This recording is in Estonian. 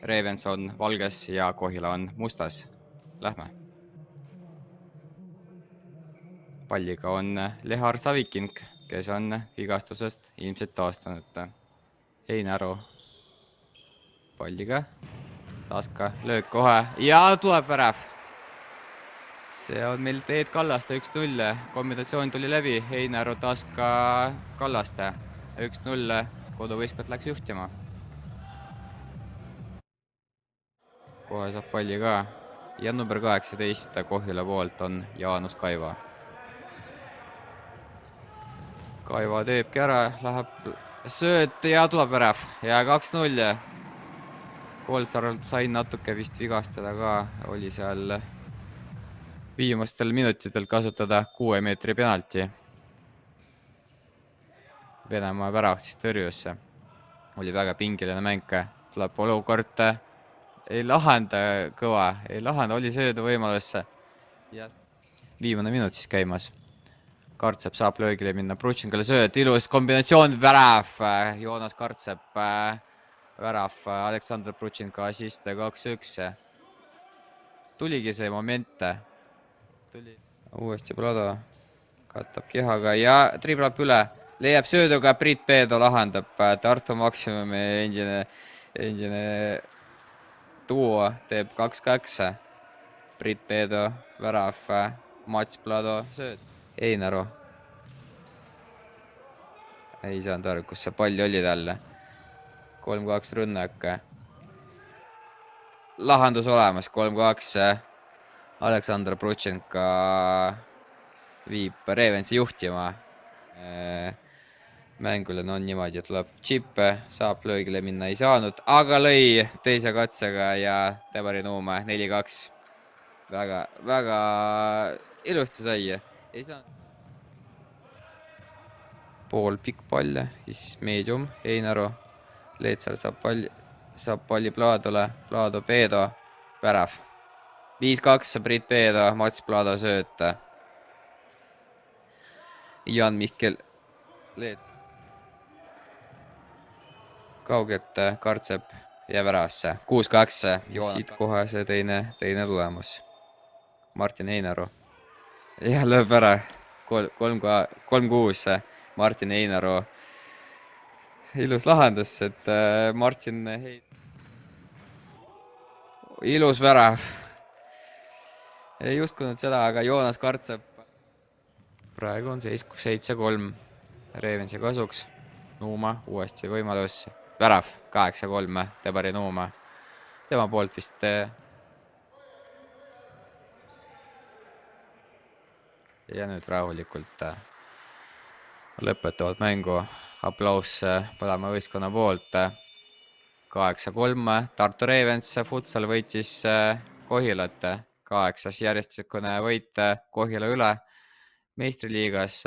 Ravens on valges ja Kohila on mustas. Lähme. Palliga on Lehar Saviking, kes on vigastusest ilmselt taastunud. Einaru palliga. Taska löök kohe ja tuleb värav. See on meil Teet Kallaste 1-0. Kombinatsioon tuli läbi. Einaru Taska Kallaste 1-0. Koduvõistkond läks juhtima. Kohe saab palli ka. Ja number 18 Kohila poolt on Jaanus Kaiva. Kaiva teebki ära, läheb sööt ja tuleb värav. Ja 2-0. Koolsaar sai natuke vist vigastada ka. Oli seal viimastel minutitel kasutada 6 meetri penalti. Venemaa värav siis tõrjusse. Oli väga pingiline mäng. Tuleb olukord. Ei lahenda kõva. Ei lahenda, oli sööda võimalusse. Viimane minut siis käimas. Kartsep saab löögile minna. Brutšinkale sööd. Ilus kombinatsioon. Värav. Joonas Kartsep. Värav. Aleksandr Brutšinka assist 2-1. Tuligi see moment. Uuesti Plado. Katab kehaga ja triblab üle. Leiab sööduga. Priit Peedo lahendab. Tartu Maksimumi endine duo teeb 2-2. Priit Peedo värav. Mats Plado sööd. Einaru. Ei saanud aru, kus see palli oli talle. 3-2 rünnak. Lahendus olemas. 3-2. Aleksandr Brutšinka viib Ravensi juhtima. Mängule on niimoodi, et tuleb Chippe, saab löögile minna ei saanud, aga lõi teise katsega ja Tebari Nuume 4-2. Väga ilusti sai. Ei saanud. Pool pikk pall ja siis medium Einaru. Leetsal saab palli Pladole. Plado Peedo. Värav. 5-2 Priit Peedo. Mats Plado sööt. Jan Mihkel Leet. Kaugelt Kartsep ja väravasse. 6-2. Siit kohe see teine tulemus. Martin Einaru. Ja lööb ära. 3-6. Martin Einaru. Ilus lahendus, et Martin ilus värav. Ei uskunud seda, aga Joonas Kartsep. Praegu on seis 7-3 Ravensi kasuks. Nuuma uuesti võimalus. Värav 8-3 Tebari Nuuma. Tema poolt vist ja nüüd rahulikult lõpetavad mängu. Aplaus mõlema võistkonna poolt. 8-3 Tartu Ravens futsal võitis Kohilat. 8. järjestikune võit Kohila üle meistriliigas.